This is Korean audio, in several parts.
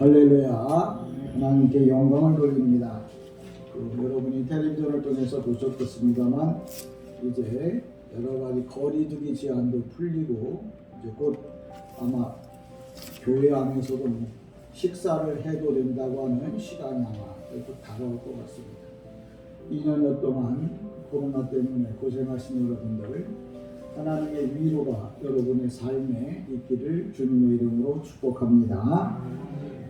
할렐루야. 하나님께 영광을 돌립니다. 여러분이 텔레비전을 통해서 보셨겠습니다만 이제 여러가지 거리두기 제한도 풀리고 이제 곧 아마 교회 안에서도 식사를 해도 된다고 하는 시간이 아마 곧 다가올 것 같습니다. 2년여 동안 코로나 때문에 고생하신 여러분들 하나님의 위로가 여러분의 삶에 있기를 주님의 이름으로 축복합니다.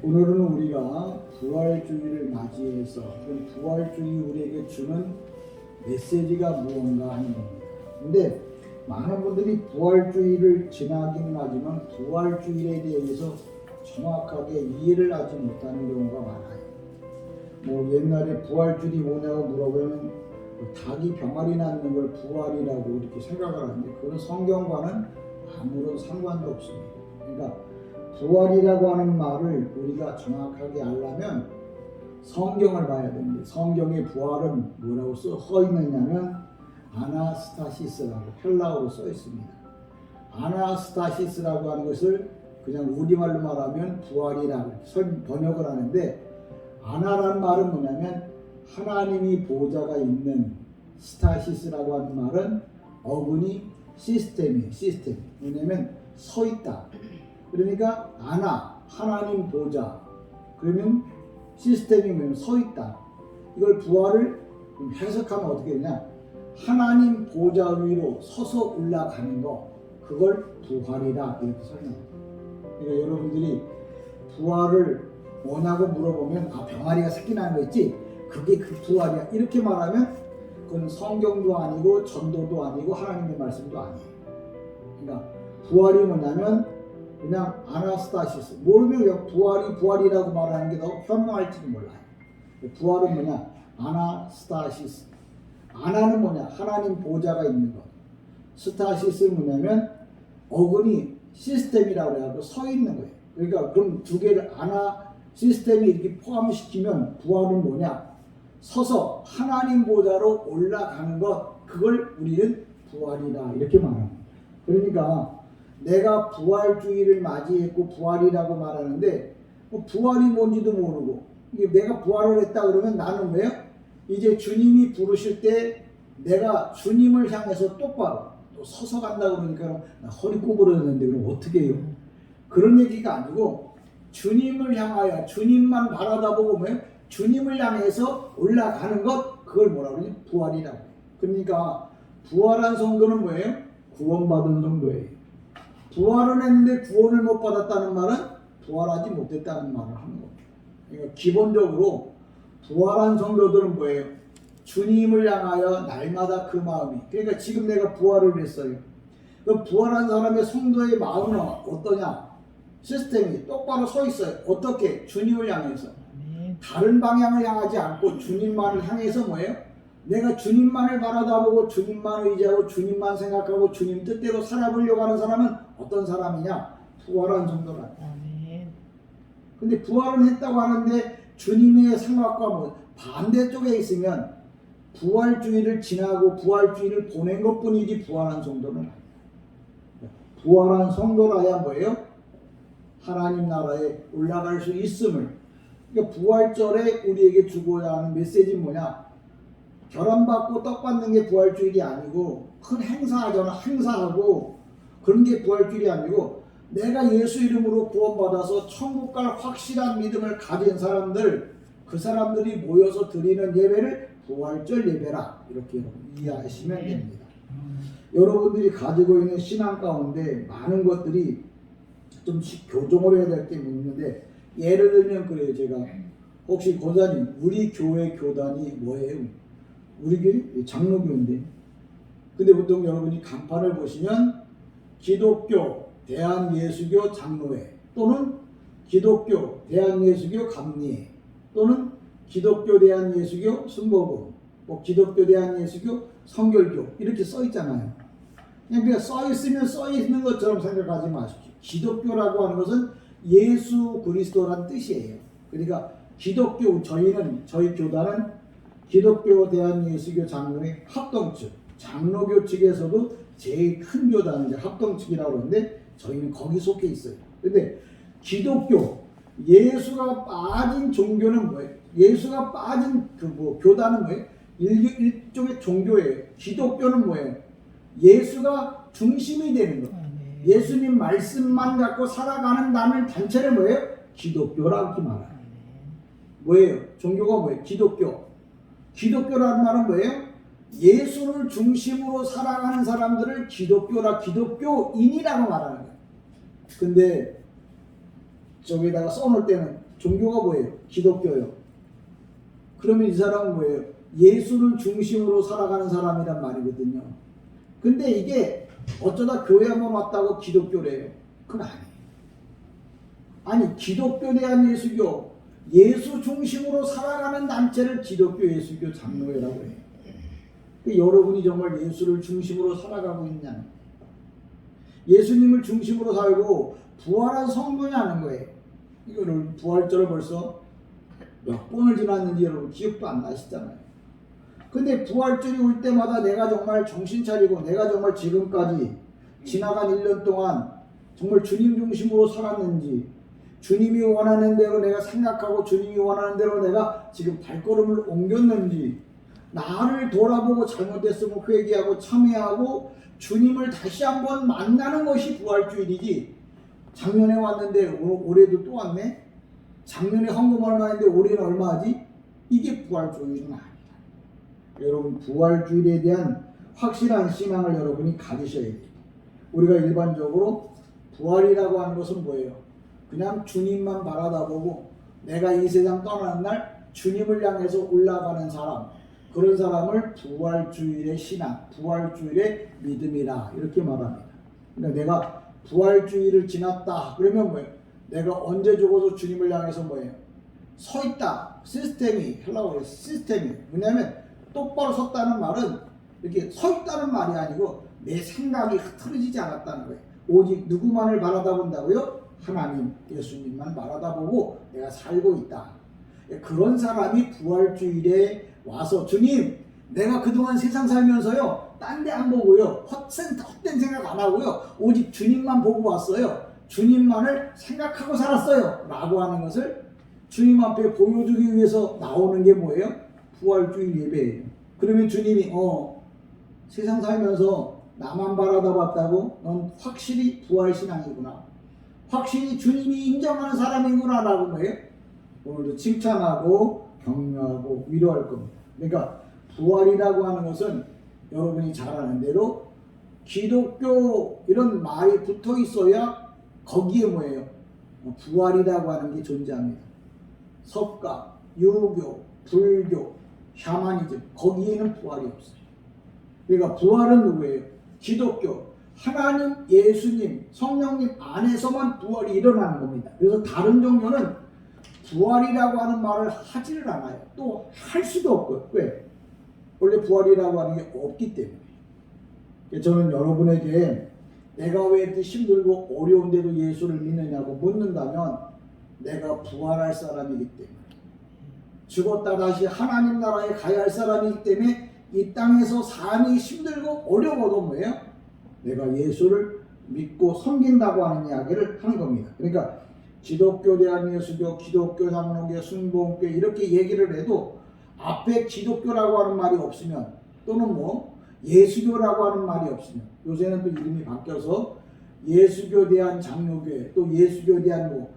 오늘은 우리가 부활주의를 맞이해서 그 부활주의 우리에게 주는 메시지가 무언가 하는 겁니다. 근데 많은 분들이 부활주의를 지나기는 하지만 부활주의에 대해서 정확하게 이해를 하지 못하는 경우가 많아요. 옛날에 부활주의 뭐냐고 물어보면 닭이 병아리 낳는 걸 부활이라고 이렇게 생각을 하는데 그건 성경과는 아무런 상관도 없습니다. 그러니까 부활이라고 하는 말을 우리가 정확하게 알려면 성경을 봐야 되는데 성경의 부활은 뭐라고 써 있느냐면 아나스타시스라고 헬라어로 써 있습니다. 아나스타시스라고 하는 것을 그냥 우리말로 말하면 부활이라고 번역을 하는데 아나라는 말은 뭐냐면 하나님이 보좌가 있는 스타시스라고 하는 말은 어근이 시스템이에요. 시스템. 왜냐면 서 있다. 그러니까 아나 하나님 보좌. 그러면 시스템이 뭐냐면 서 있다. 이걸 부활을 해석하면 어떻게 되냐? 하나님 보좌 위로 서서 올라가는 거. 그걸 부활이라 이렇게 설명합니다. 그러니까 여러분들이 부활을 뭐냐고 물어보면 병아리가 새끼 나는 거 있지? 그게 그 부활이야. 이렇게 말하면 그건 성경도 아니고 전도도 아니고 하나님의 말씀도 아니에요. 그러니까 부활이 뭐냐면 그냥 아나스타시스. 모르면 그냥 부활이라고 말하는 게 더 현명할지는 몰라요. 부활은 뭐냐? 아나스타시스. 아나는 뭐냐? 하나님 보좌가 있는 것. 스타시스는 뭐냐면 어근이 시스템이라고 해서 서 있는 거예요. 그러니까 그럼 두 개를 아나 시스템이 이렇게 포함시키면 부활은 뭐냐? 서서 하나님 보좌로 올라가는 것, 그걸 우리는 부활이다 이렇게 말합니다. 그러니까 내가 부활주의를 맞이했고 부활이라고 말하는데 부활이 뭔지도 모르고 내가 부활을 했다 그러면 나는 왜요? 이제 주님이 부르실 때 내가 주님을 향해서 똑바로 또 서서 간다 그러니까 나 허리 구부러졌는데 그럼 어떻게 해요? 그런 얘기가 아니고 주님을 향하여 주님만 바라다보고 뭐예요? 주님을 향해서 올라가는 것, 그걸 뭐라고 그러냐? 부활이라고. 그러니까 부활한 성도는 뭐예요? 구원받은 성도예요. 부활을 했는데 구원을 못 받았다는 말은 부활하지 못했다는 말을 하는 겁니다. 그러니까 기본적으로 부활한 성도들은 뭐예요? 주님을 향하여 날마다 그 마음이. 그러니까 지금 내가 부활을 했어요. 그 부활한 사람의 성도의 마음은 어떠냐? 시스템이 똑바로 서 있어요. 어떻게? 주님을 향해서. 다른 방향을 향하지 않고 주님만을 향해서 뭐예요? 내가 주님만을 바라다보고 주님만 의지하고 주님만 생각하고 주님 뜻대로 살아보려고 하는 사람은 어떤 사람이냐? 부활한 성도라. 근데 부활은 했다고 하는데 주님의 생각과 반대쪽에 있으면 부활주의를 지나고 부활주의를 보낸 것뿐이지 부활한 성도는 아니에요. 부활한 성도라야 뭐예요? 하나님 나라에 올라갈 수 있음을. 그러니까 부활절에 우리에게 주고자 하는 메시지는 뭐냐? 결함받고 떡 받는 게 부활주일이 아니고 큰 행사하잖아. 행사하고 그런 게 부활주일이 아니고 내가 예수 이름으로 구원받아서 천국 갈 확실한 믿음을 가진 사람들, 그 사람들이 모여서 드리는 예배를 부활절 예배라 이렇게 이해하시면 됩니다. 여러분들이 가지고 있는 신앙 가운데 많은 것들이 좀씩 교정을 해야 될 게 있는데 예를 들면 그래요. 제가 혹시 권사님 우리 교회 교단이 뭐예요? 우리 교회 장로교인데 근데 보통 여러분이 간판을 보시면 기독교 대한예수교 장로회 또는 기독교 대한예수교 감리회 또는 기독교 대한예수교 순복음 기독교 대한예수교 성결교 이렇게 써 있잖아요. 그냥 써 있으면 써 있는 것처럼 생각하지 마십시오. 기독교라고 하는 것은 예수 그리스도란 뜻이에요. 그러니까 기독교 저희 교단은 기독교 대한예수교 장로회 합동측 장로교 측에서도 제일 큰 교단은 이제 합동측이라고 하는데 저희는 거기 속해 있어요. 근데 기독교 예수가 빠진 종교는 뭐예요? 예수가 빠진 교단은 뭐예요? 일종의 종교예요. 기독교는 뭐예요? 예수가 중심이 되는 거. 예수님 말씀만 갖고 살아가는 단체를 뭐예요? 기독교라고 말해요. 뭐예요? 종교가 뭐예요? 기독교. 기독교라는 말은 뭐예요? 예수를 중심으로 살아가는 사람들을 기독교인이라고 말하는 거예요. 근데 저기다가 써놓을 때는 종교가 뭐예요? 기독교요. 그러면 이 사람은 뭐예요? 예수를 중심으로 살아가는 사람이란 말이거든요. 근데 이게 어쩌다 교회 한번 왔다고 기독교래요. 그건 아니에요. 아니, 기독교에 대한 예수교, 예수 중심으로 살아가는 단체를 기독교 예수교 장로회라고 해요. 여러분이 정말 예수를 중심으로 살아가고 있냐? 예수님을 중심으로 살고 부활한 성도냐 하는 거예요. 이거를 부활절을 벌써 몇 번을 지났는지 여러분 기억도 안 나시잖아요. 근데 부활절이 올 때마다 내가 정말 정신 차리고 내가 정말 지금까지 지나간 1년 동안 정말 주님 중심으로 살았는지, 주님이 원하는 대로 내가 생각하고 주님이 원하는 대로 내가 지금 발걸음을 옮겼는지, 나를 돌아보고 잘못했으면 회개하고 참회하고 주님을 다시 한번 만나는 것이 부활주일이지, 작년에 왔는데 올해도 또 왔네? 작년에 헌금 얼마인데 올해는 얼마지? 이게 부활주일은 아니다. 여러분, 부활주일에 대한 확실한 신앙을 여러분이 가지셔야 돼요. 우리가 일반적으로 부활이라고 하는 것은 뭐예요? 그냥 주님만 바라다보고 내가 이 세상 떠나는 날 주님을 향해서 올라가는 사람, 그런 사람을 부활주일의 신앙, 부활주일의 믿음이라 이렇게 말합니다. 그러니까 내가 부활주일을 지났다 그러면 뭐예요? 내가 언제 죽어서 주님을 향해서 뭐예요? 서 있다. 시스템이, 헬라어로 시스템이 뭐냐면 똑바로 섰다는 말은 이렇게 서 있다는 말이 아니고 내 생각이 흐트러지지 않았다는 거예요. 오직 누구만을 바라다본다고요? 하나님, 예수님만 바라다보고 내가 살고 있다. 그런 사람이 부활주일에 와서 주님, 내가 그동안 세상 살면서요 딴 데 안 보고요 헛된 생각 안 하고요 오직 주님만 보고 왔어요. 주님만을 생각하고 살았어요 라고 하는 것을 주님 앞에 보여주기 위해서 나오는 게 뭐예요? 부활주일 예배예요. 그러면 주님이 세상 살면서 나만 바라다봤다고? 넌 확실히 부활신앙이구나, 확실히 주님이 인정하는 사람이구나 라고 뭐예요? 오늘도 칭찬하고 격려하고 위로할 겁니다. 그러니까 부활이라고 하는 것은 여러분이 잘 아는 대로 기독교 이런 말이 붙어 있어야 거기에 뭐예요? 부활이라고 하는 게 존재합니다. 석가, 유교, 불교, 샤머니즘, 거기에는 부활이 없어요. 그러니까 부활은 누구예요? 기독교, 하나님, 예수님, 성령님 안에서만 부활이 일어나는 겁니다. 그래서 다른 종교는 부활이라고 하는 말을 하지를 않아요. 또 할 수도 없고요. 왜? 원래 부활이라고 하는 게 없기 때문에. 저는 여러분에게 내가 왜 이렇게 힘들고 어려운데도 예수를 믿느냐고 묻는다면 내가 부활할 사람이기 때문에, 죽었다 다시 하나님 나라에 가야 할 사람이기 때문에 이 땅에서 삶이 힘들고 어려워도 뭐예요? 내가 예수를 믿고 섬긴다고 하는 이야기를 하는 겁니다. 그러니까 기독교 대한예수교, 기독교 장로교, 순복음교 이렇게 얘기를 해도 앞에 기독교라고 하는 말이 없으면, 또는 뭐 예수교라고 하는 말이 없으면, 요새는 또 이름이 바뀌어서 예수교 대한 장로교회, 또 예수교 대한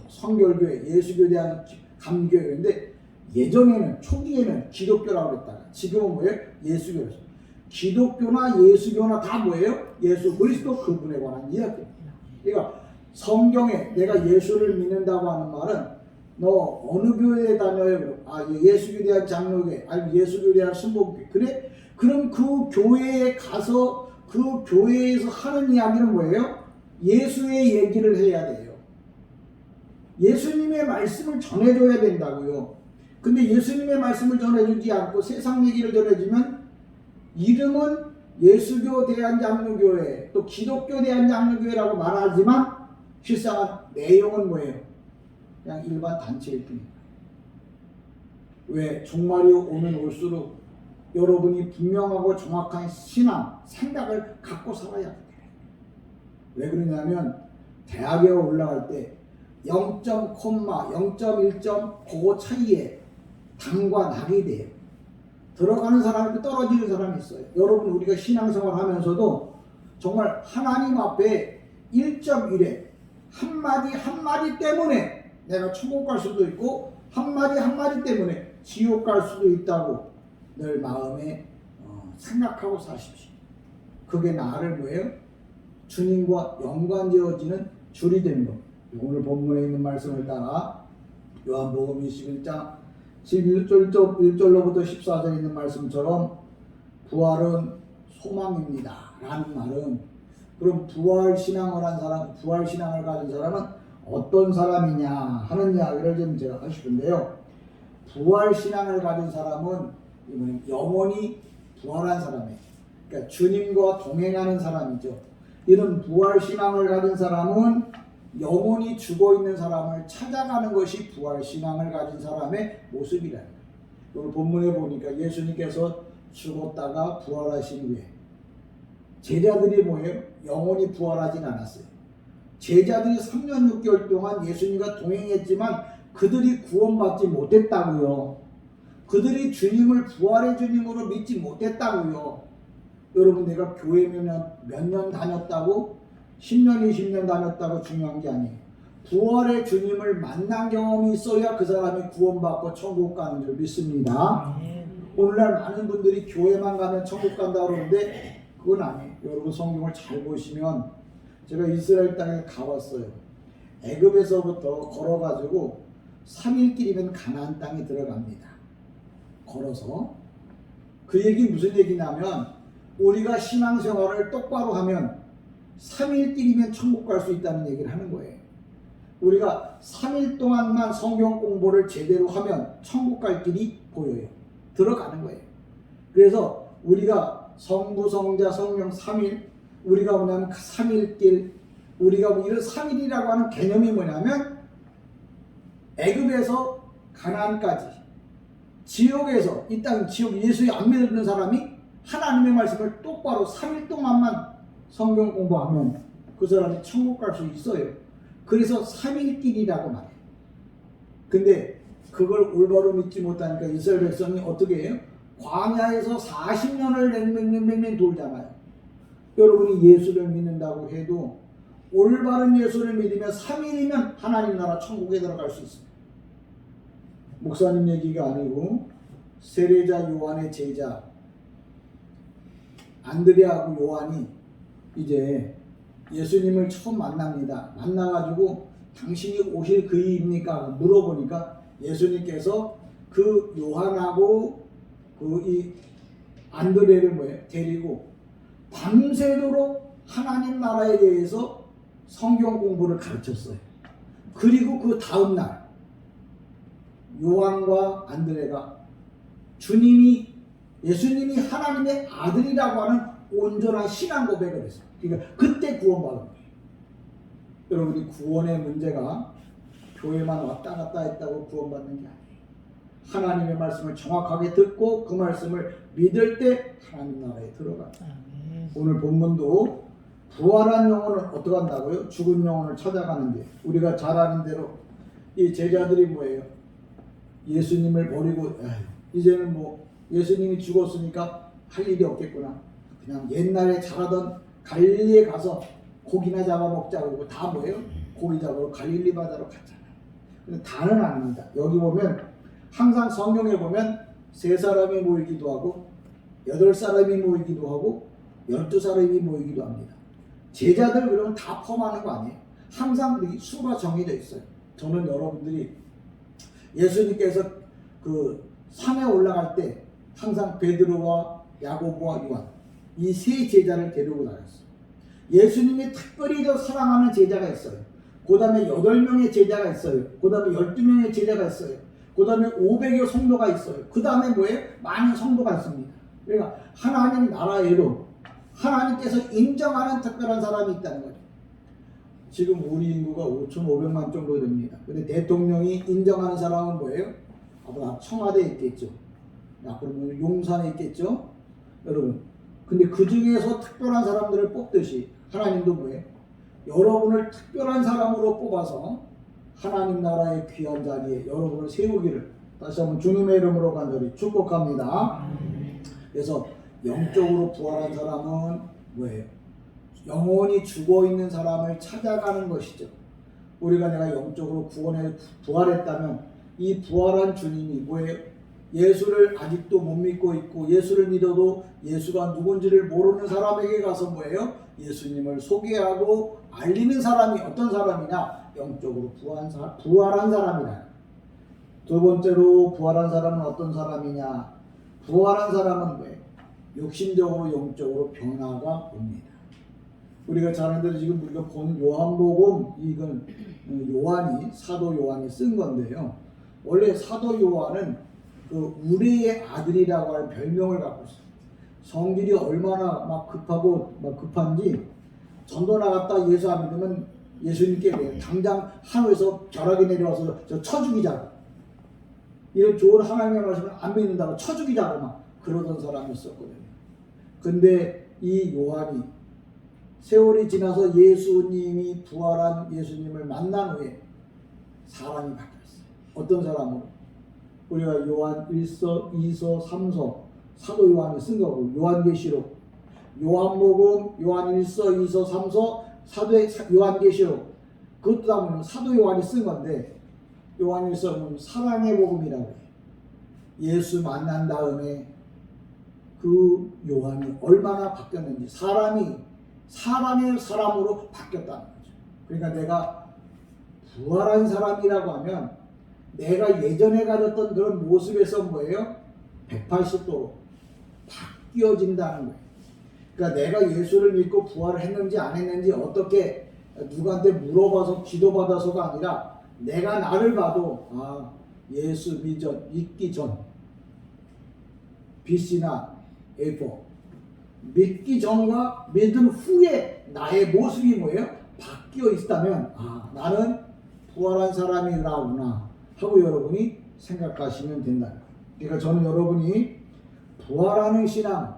성결교회, 예수교 대한 감교회인데, 예전에는 초기에는 기독교라고 그랬다가 지금은 뭐예요? 예수교였어요. 기독교나 예수교나 다 뭐예요? 예수 그리스도 그분에 관한 이야기입니다. 그러니까 성경에 내가 예수를 믿는다고 하는 말은 너 어느 교회에 다녀요? 예수교에 대한 장로교회, 아니면 예수교에 대한 순복음교회. 그래? 그럼 그 교회에 가서 그 교회에서 하는 이야기는 뭐예요? 예수의 얘기를 해야 돼요. 예수님의 말씀을 전해줘야 된다고요. 근데 예수님의 말씀을 전해주지 않고 세상 얘기를 전해주면 이름은 예수교 대한장로교회, 또 기독교 대한장로교회라고 말하지만 실상은 내용은 뭐예요? 그냥 일반 단체일 뿐입니다. 왜? 종말이 오면 올수록 여러분이 분명하고 정확한 신앙, 생각을 갖고 살아야 돼요. 왜 그러냐면 대학에 올라갈 때 0. 0.1점 그 차이에 당과 낙이 돼요. 들어가는 사람이 떨어지는 사람이 있어요. 여러분 우리가 신앙생활 하면서도 정말 하나님 앞에 1.1에 한마디 한마디 때문에 내가 천국 갈 수도 있고 한마디 한마디 때문에 지옥 갈 수도 있다고 늘 마음에 생각하고 사십시오. 그게 나를 뭐예요? 주님과 연관되어지는 줄이 되는 겁니다. 오늘 본문에 있는 말씀을 따라 요한복음 21장 11절로부터 14절에 있는 말씀처럼 부활은 소망입니다 라는 말은, 그럼 부활신앙을 한 사람, 부활신앙을 가진 사람은 어떤 사람이냐 하는 이야기를 좀 제가 하고 싶은데요. 부활신앙을 가진 사람은 영원히 부활한 사람이에요. 그러니까 주님과 동행하는 사람이죠. 이런 부활신앙을 가진 사람은 영원히 죽어있는 사람을 찾아가는 것이 부활신앙을 가진 사람의 모습이라는 거예요. 오늘 본문에 보니까 예수님께서 죽었다가 부활하신 후에 제자들이 뭐예요? 영원히 부활하진 않았어요. 제자들이 3년 6개월 동안 예수님과 동행했지만 그들이 구원받지 못했다고요. 그들이 주님을 부활의 주님으로 믿지 못했다고요. 여러분 내가 교회 몇 년 다녔다고 10년 20년 다녔다고 중요한 게 아니에요. 부활의 주님을 만난 경험이 있어야 그 사람이 구원받고 천국 가는 줄 믿습니다. 오늘날 많은 분들이 교회만 가면 천국 간다고 그러는데 그건 아니에요. 여러분 성경을 잘 보시면 제가 이스라엘 땅에 가봤어요. 애굽에서부터 걸어가지고 3일길이면 가나안 땅에 들어갑니다. 걸어서. 그 얘기 무슨 얘기냐면 우리가 신앙생활을 똑바로 하면 3일길이면 천국 갈 수 있다는 얘기를 하는 거예요. 우리가 3일 동안만 성경 공부를 제대로 하면 천국 갈 길이 보여요. 들어가는 거예요. 그래서 우리가 성부, 성자, 성령 3일, 우리가 뭐냐면 3일길, 우리가 뭐 이런 3일이라고 하는 개념이 뭐냐면 애굽에서 가나안까지, 지옥에서, 이 땅 지옥 예수의 안 믿는 사람이 하나님의 말씀을 똑바로 3일 동안만 성경 공부하면 그 사람이 천국 갈 수 있어요. 그래서 3일길이라고 말해요. 근데 그걸 올바로 믿지 못하니까 이스라엘 백성이 어떻게 해요? 광야에서 40년을 맹맹맹맹 돌잖아요. 여러분이 예수를 믿는다고 해도 올바른 예수를 믿으면 3일이면 하나님 나라 천국에 들어갈 수 있습니다. 목사님 얘기가 아니고 세례자 요한의 제자 안드레하고 요한이 이제 예수님을 처음 만납니다. 만나가지고 당신이 오실 그이입니까? 물어보니까 예수님께서 그 요한하고 그 이 안드레를 뭐예요? 데리고 밤새도록 하나님 나라에 대해서 성경 공부를 가르쳤어요. 그리고 그 다음날 요한과 안드레가 예수님이 하나님의 아들이라고 하는 온전한 신앙 고백을 했어요. 그러니까 그때 구원받은 거예요. 여러분이 구원의 문제가 교회만 왔다 갔다 했다고 구원받는 게 아니에요. 하나님의 말씀을 정확하게 듣고 그 말씀을 믿을 때 하나님 나라에 들어가요. 오늘 본문도 부활한 영혼을 어떻게 한다고요? 죽은 영혼을 찾아가는데 우리가 잘 아는 대로 이 제자들이 뭐예요? 예수님을 버리고 이제는 뭐 예수님이 죽었으니까 할 일이 없겠구나. 그냥 옛날에 잘하던 갈릴리에 가서 고기나 잡아먹자 그러고 다 뭐예요? 고기 잡으러 갈릴리 바다로 갔잖아요. 근데 다는 아닙니다. 여기 보면 항상 성경에 보면 3사람이 모이기도 하고 8사람이 모이기도 하고 12사람이 모이기도 합니다. 제자들 그러면 다 포함하는 거 아니에요? 항상 수가 정해져 있어요. 저는 여러분들이 예수님께서 그 산에 올라갈 때 항상 베드로와 야고보와 요한 이 3제자를 데리고 다녔어요. 예수님이 특별히 더 사랑하는 제자가 있어요. 그 다음에 8명의 제자가 있어요. 그 다음에 12명의 제자가 있어요. 그 다음에 500여 성도가 있어요. 그 다음에 뭐예요? 많은 성도가 있습니다. 그러니까 하나님 나라에도 하나님께서 인정하는 특별한 사람이 있다는 거죠. 지금 우리 인구가 5,500만 정도 됩니다. 근데 대통령이 인정하는 사람은 뭐예요? 아마 청와대에 있겠죠. 그러면 용산에 있겠죠. 여러분. 근데 그 중에서 특별한 사람들을 뽑듯이 하나님도 뭐예요? 여러분을 특별한 사람으로 뽑아서 하나님 나라의 귀한 자리에 여러분을 세우기를 다시 한번 주님의 이름으로 간절히 축복합니다. 그래서 영적으로 부활한 사람은 뭐예요? 영원히 죽어있는 사람을 찾아가는 것이죠. 우리가 내가 영적으로 부활했다면 이 부활한 주님이 뭐예요? 예수를 아직도 못 믿고 있고 예수를 믿어도 예수가 누군지를 모르는 사람에게 가서 뭐예요? 예수님을 소개하고 알리는 사람이 어떤 사람이냐? 영적으로 부활한 사람이다. 두 번째로 부활한 사람은 어떤 사람이냐? 부활한 사람은 뭐예요? 육신적으로 영적으로 변화가 옵니다. 우리가 잘 아는 대로 지금 우리가 본 요한복음, 이건 사도 요한이 쓴 건데요. 원래 사도 요한은 그 우리의 아들이라고 하는 별명을 갖고 있어요. 성질이 얼마나 막 급한지 전도 나갔다 예수 안 믿으면 예수님께 그래요. 당장 하늘에서 벼락이 내려와서 저 쳐 죽이자고. 이런 좋은 하나님의 말씀을 안 믿는다고 쳐 죽이자고 막 그러던 사람이 있었거든요. 근데 이 요한이 세월이 지나서 예수님이 부활한 예수님을 만난 후에 사람이 바뀌었어요. 어떤 사람으로? 우리가 요한 1서, 2서, 3서 사도 요한이 쓴 거고 요한계시록, 요한복음, 요한 1서, 2서, 3서 요한계시록 그것도 다 보면 사도 요한이 쓴 건데 요한 1서는 사랑의 복음이라고 해요. 예수 만난 다음에 그 요한이 얼마나 바뀌었는지 사람이 사랑의 사람으로 바뀌었다는 거죠. 그러니까 내가 부활한 사람이라고 하면 내가 예전에 가졌던 그런 모습에서 뭐예요? 180도로 바뀌어진다는 거예요. 그러니까 내가 예수를 믿고 부활을 했는지 안 했는지 어떻게 누구한테 물어봐서 기도받아서가 아니라 내가 나를 봐도 예수 믿기 전 BC나 A4 믿기 전과 믿은 후에 나의 모습이 뭐예요? 바뀌어 있다면 나는 부활한 사람이라구나 하고 여러분이 생각하시면 된다. 그러니까 저는 여러분이 부활하는 신앙,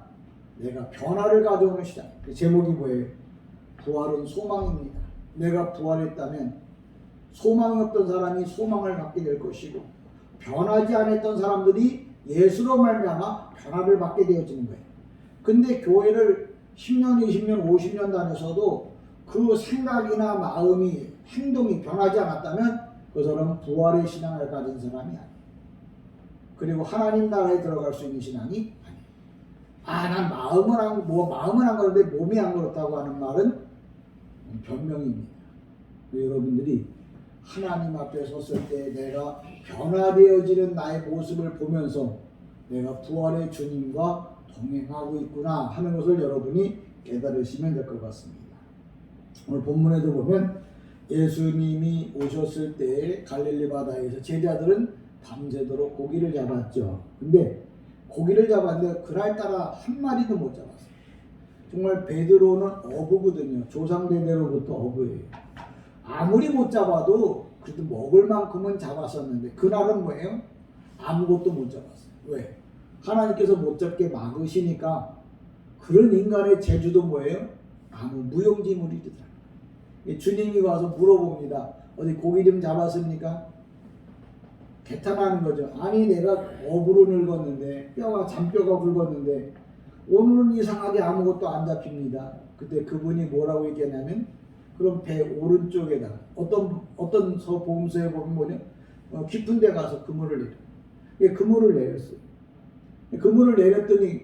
내가 변화를 가져오는 신앙, 그 제목이 뭐예요? 부활은 소망입니다. 내가 부활했다면 소망이 없던 사람이 소망을 갖게 될 것이고 변하지 않았던 사람들이 예수로 말미암아 변화를 받게 되어지는 거예요. 근데 교회를 10년, 20년, 50년 다녀서도 그 생각이나 마음이, 행동이 변하지 않았다면 그 사람은 부활의 신앙을 가진 사람이 아니에요. 그리고 하나님 나라에 들어갈 수 있는 신앙이 아니에요. 난 마음은 안 그런데 몸이 안 그렇다고 하는 말은 변명입니다. 여러분들이 하나님 앞에 섰을 때 내가 변화되어지는 나의 모습을 보면서 내가 부활의 주님과 동행하고 있구나 하는 것을 여러분이 깨달으시면 될 것 같습니다. 오늘 본문에도 보면 예수님이 오셨을 때 갈릴리 바다에서 제자들은 밤새도록 고기를 잡았죠. 근데 고기를 잡았는데 그날따라 한 마리도 못 잡았어요. 정말 베드로는 어부거든요. 조상대대로부터 어부예요. 아무리 못 잡아도 그래도 먹을 만큼은 잡았었는데 그날은 뭐예요? 아무것도 못 잡았어요. 왜? 하나님께서 못 잡게 막으시니까. 그런 인간의 재주도 뭐예요? 아무 무용지물이더라. 주님이 와서 물어봅니다. 어디 고기 좀 잡았습니까? 개탄하는 거죠. 아니 내가 어부로 늙었는데 잔뼈가 굵었는데 오늘은 이상하게 아무것도 안 잡힙니다. 그때 그분이 뭐라고 얘기하냐면 그럼 배 오른쪽에다 어떤 복음서에 보면 뭐냐? 깊은 데 가서 그물을 내려. 그물을 내렸어요. 그물을 내렸더니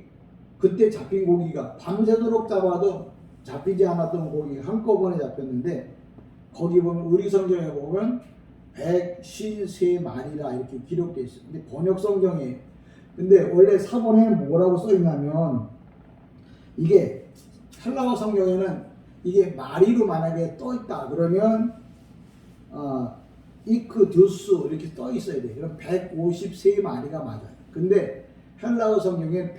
그때 잡힌 고기가 밤새도록 잡아도 잡히지 않았던 고기가 한꺼번에 잡혔는데 거기 보면 우리 성경에 보면 153마리라 이렇게 기록되어 있어요. 근데 번역 성경에 근데 원래 사본에는 뭐라고 써 있냐면 이게 헬라어 성경에는 이게 마리로 만약에 떠 있다 그러면 이크두스 이렇게 떠 있어야 돼. 그럼 153마리가 맞아요. 근데 헬라어 성경에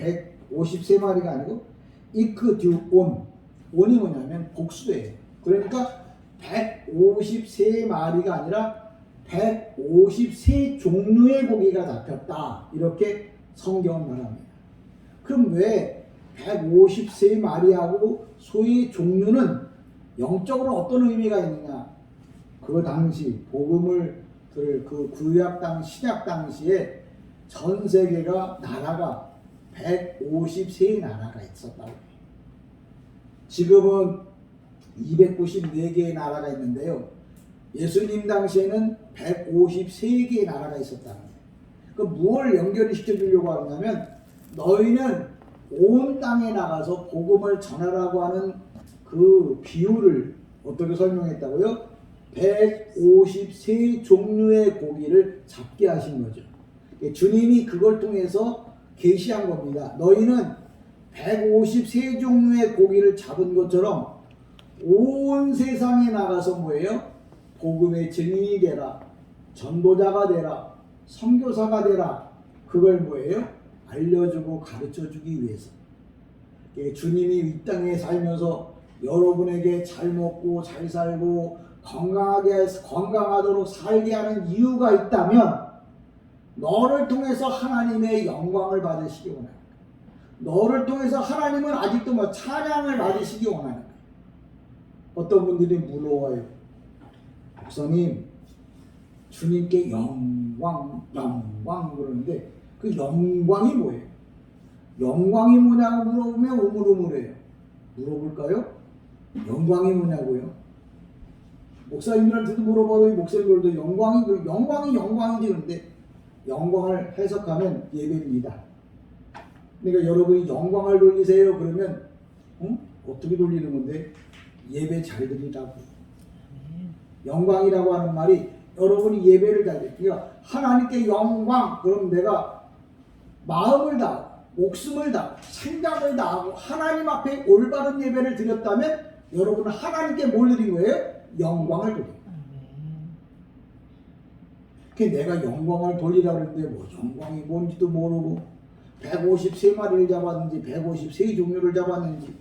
153마리가 아니고 이크듀온 온이 뭐냐면 복수예요. 그러니까 153마리가 아니라 153 종류의 고기가 잡혔다. 이렇게 성경은 말합니다. 그럼 왜 153마리하고 소의 종류는 영적으로 어떤 의미가 있느냐? 그 당시 복음을 들을 그 구약 당 신약 당시에 전 세계가 나라가 153 나라가 있었다고 해요. 지금은 294개의 나라가 있는데요. 예수님 당시에는 153개의 나라가 있었다는 거예요. 그 무엇을 연결을 시켜주려고 하냐면 너희는 온 땅에 나가서 복음을 전하라고 하는 그 비유를 어떻게 설명했다고요? 153 종류의 고기를 잡게 하신 거죠. 주님이 그걸 통해서 계시한 겁니다. 너희는 153 종류의 고기를 잡은 것처럼 온 세상에 나가서 뭐예요? 복음의 증인이 되라, 전도자가 되라, 선교사가 되라. 그걸 뭐예요? 알려주고 가르쳐주기 위해서. 주님이 이 땅에 살면서 여러분에게 잘 먹고 잘 살고 건강하도록 살게 하는 이유가 있다면 너를 통해서 하나님의 영광을 받으시기 원합니다. 너를 통해서 하나님은 아직도 뭐 찬양을 받으시기 원합니다. 어떤 분들이 물어와요. 목사님, 주님께 영광 그러는데 그 영광이 뭐예요? 영광이 뭐냐고 물어보면 우물우물해요. 물어볼까요? 영광이 뭐냐고요? 목사님들한테도 물어봐도 목사님들도 영광인지 그런데 영광을 해석하면 예배입니다. 그러니까 여러분이 영광을 돌리세요 그러면 어떻게 돌리는 건데? 예배 잘 드리라고. 영광이라고 하는 말이 여러분이 예배를 잘 드리고 그러니까 하나님께 영광 그럼 내가 마음을 다하고 목숨을 다하고 생각을 다하고 하나님 앞에 올바른 예배를 드렸다면 여러분은 하나님께 뭘 드린 거예요? 영광을 돌린 거예요. 내가 영광을 돌리라고 했는데 뭐 영광이 뭔지도 모르고 153마리를 잡았는지 153 종류를 잡았는지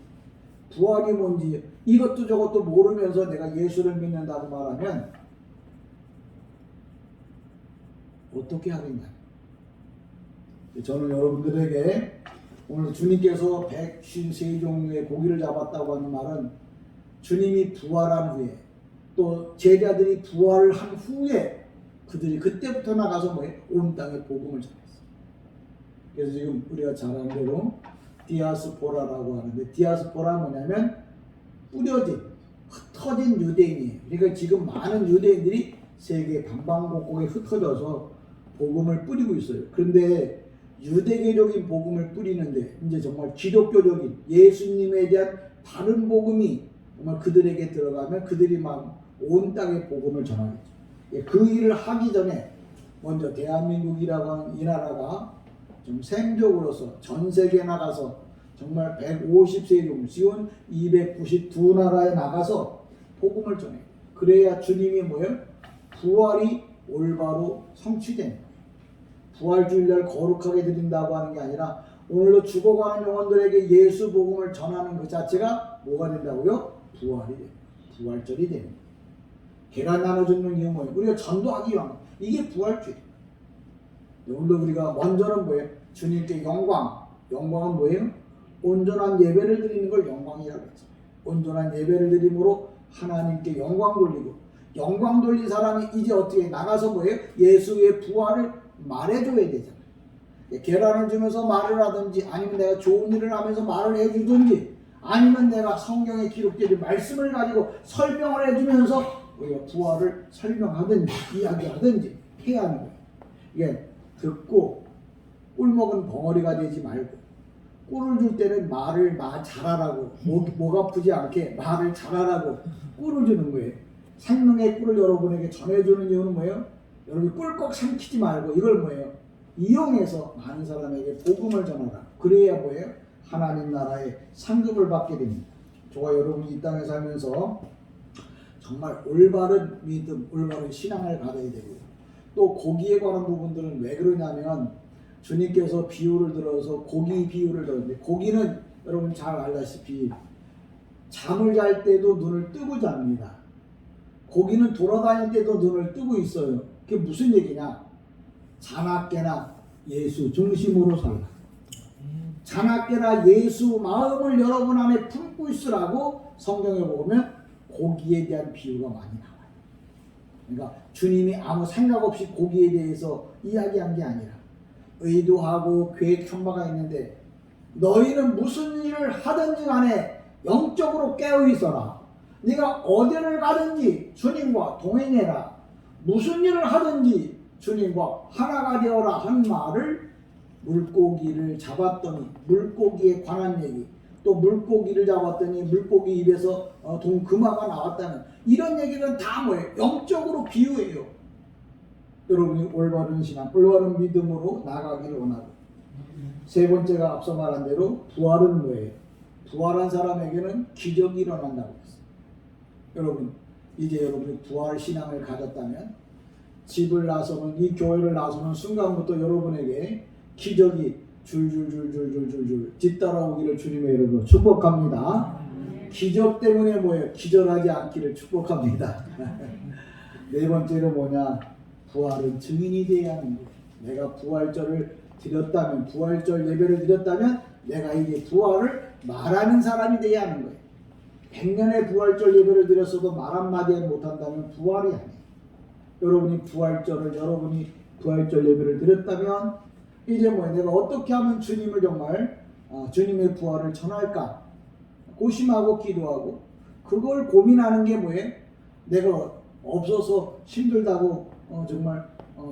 부활이 뭔지 이것도 저것도 모르면서 내가 예수를 믿는다고 말하면 어떻게 하겠냐. 저는 여러분들에게 오늘 주님께서 153 종류의 고기를 잡았다고 하는 말은 주님이 부활한 후에 또 제자들이 부활을 한 후에 그들이 그때부터 나가서 온 땅에 복음을 전했어요. 그래서 지금 우리가 잘 아는 대로 디아스포라라고 하는데 디아스포라 뭐냐면 뿌려진 흩어진 유대인이에요. 그러니까 지금 많은 유대인들이 세계 방방곡곡에 흩어져서 복음을 뿌리고 있어요. 그런데 유대교적인 복음을 뿌리는데 이제 정말 기독교적인 예수님에 대한 바른 복음이 정말 그들에게 들어가면 그들이 막 온 땅에 복음을 전하겠죠. 그 일을 하기 전에 먼저 대한민국이라고 하는 이 나라가 좀 생적으로서 전 세계에 나가서 정말 150세 종류, 지금 292나라에 나가서 복음을 전해요. 그래야 주님이 뭐예요? 부활이 올바로 성취된 거예요. 부활주일날 거룩하게 드린다고 하는 게 아니라 오늘도 죽어가는 영혼들에게 예수 복음을 전하는 그 자체가 뭐가 된다고요? 부활이 돼요. 부활절이 되는 거예요. 계란 나눠주는 이유 뭐예요? 우리가 전도하기 위한 이게 부활주일. 오늘도 우리가 먼저는 뭐예요? 주님께 영광은 뭐예요? 온전한 예배를 드리는 걸 영광이라고 했죠. 온전한 예배를 드림으로 하나님께 영광 돌리고 영광 돌린 사람이 이제 어떻게 나가서 뭐예요? 예수의 부활을 말해줘야 되잖아요. 계란을 주면서 말을 하든지 아니면 내가 좋은 일을 하면서 말을 해주든지 아니면 내가 성경에 기록된 말씀을 가지고 설명을 해주면서 우리가 부활을 설명하든지 이야기하든지 해야 하는 거예요. 이게 듣고 꿀 먹은 벙어리가 되지 말고 꿀을 줄 때는 말을 잘하라고 목 아프지 않게 말을 잘하라고 꿀을 주는 거예요. 생명의 꿀을 여러분에게 전해주는 이유는 뭐예요? 여러분이 꿀꺽 삼키지 말고 이걸 뭐예요? 이용해서 많은 사람에게 복음을 전하라. 그래야 뭐예요? 하나님 나라의 상급을 받게 됩니다. 저와 여러분이 이 땅에 살면서 정말 올바른 믿음, 올바른 신앙을 가져야 되고요. 또 고기에 관한 부분들은 왜 그러냐면 주님께서 비유를 들어서 고기 비유를 들었는데 고기는 여러분 잘 알다시피 잠을 잘 때도 눈을 뜨고 잡니다. 고기는 돌아다닐 때도 눈을 뜨고 있어요. 그게 무슨 얘기냐? 자나깨나 예수 중심으로 살라. 자나깨나 예수 마음을 여러분 안에 품고 있으라고 성경에 보면 고기에 대한 비유가 많이 나와요. 그러니까 주님이 아무 생각 없이 고기에 대해서 이야기한 게 아니라 의도하고 계획한 바가 있는데 너희는 무슨 일을 하든지 간에 영적으로 깨어 있어라. 네가 어디를 가든지 주님과 동행해라. 무슨 일을 하든지 주님과 하나가 되어라 한 말을 물고기를 잡았더니 물고기에 관한 얘기 또 물고기를 잡았더니 물고기 입에서 동금화가 나왔다는 이런 얘기는 다 뭐예요? 영적으로 비유해요. 여러분이 올바른 신앙, 올바른 믿음으로 나가기를 원하고 세 번째가 앞서 말한 대로 부활은 뭐예요? 부활한 사람에게는 기적이 일어난다고 했어요. 여러분 이제 여러분이 부활 신앙을 가졌다면 집을 나서는 이 교회를 나서는 순간부터 여러분에게 기적이 줄줄줄줄줄줄 뒤따라오기를 주님의 이름으로 축복합니다. 기적 때문에 뭐예요? 기절하지 않기를 축복합니다. 네 번째로 뭐냐? 부활은 증인이 되어야 하는 거예요. 내가 부활절을 드렸다면 부활절 예배를 드렸다면 내가 이제 부활을 말하는 사람이 되어야 하는 거예요. 100년의 부활절 예배를 드렸어도 말 한마디 못한다면 부활이 아니에요. 여러분이 부활절 예배를 드렸다면 이제 내가 어떻게 하면 주님을 정말 주님의 부활을 전할까 고심하고 기도하고 그걸 고민하는 게 뭐예요? 내가 없어서 힘들다고 정말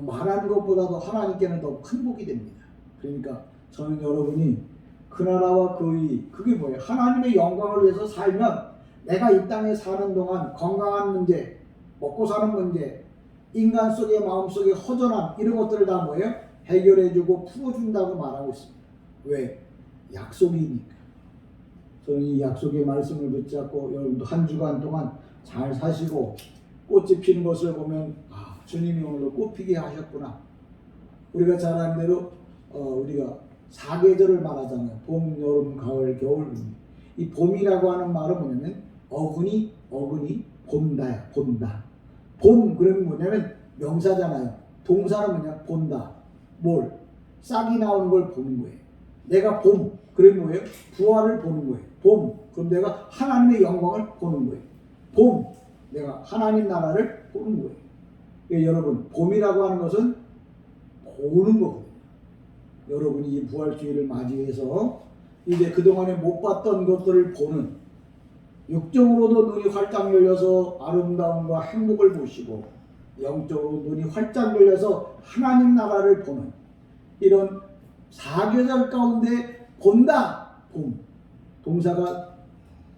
말하는 것보다도 하나님께는 더 큰 복이 됩니다. 그러니까 저는 여러분이 그 나라와 그 의 그게 뭐예요? 하나님의 영광을 위해서 살면 내가 이 땅에 사는 동안 건강한 문제, 먹고 사는 문제, 인간 속의 마음속의 허전함 이런 것들을 다 뭐예요? 해결해주고 풀어준다고 말하고 있습니다. 왜? 약속이니까. 저는 이 약속의 말씀을 붙잡고 여러분도 한 주간 동안 잘 사시고 꽃이 피는 것을 보면 주님이 오늘도 꽃 피게 하셨구나. 우리가 잘 아는 대로 우리가 사계절을 말하잖아요. 봄, 여름, 가을, 겨울. 이 봄이라고 하는 말은 뭐냐면 어근이 본다야. 본다. 봄 그러면 뭐냐면 명사잖아요. 동사는 뭐냐? 본다. 뭘? 싹이 나오는 걸 보는 거예요. 내가 봄 그러면 뭐예요? 부활을 보는 거예요. 봄 그럼 내가 하나님의 영광을 보는 거예요. 봄 내가 하나님 나라를 보는 거예요. 그러니까 여러분 봄이라고 하는 것은 보는 거거든요. 여러분이 이 부활주의를 맞이해서 이제 그동안에 못 봤던 것들을 보는 육적으로도 눈이 활짝 열려서 아름다움과 행복을 보시고 영적으로 눈이 활짝 열려서 하나님 나라를 보는 이런 사계절 가운데 본다. 봄. 동사가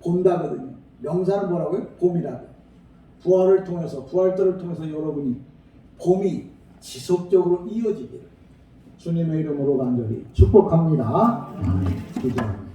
본다거든요. 명사는 뭐라고요? 봄이라고. 부활을 통해서 부활절을 통해서 여러분이 봄이 지속적으로 이어지기를 주님의 이름으로 간절히 축복합니다. 기도합니다.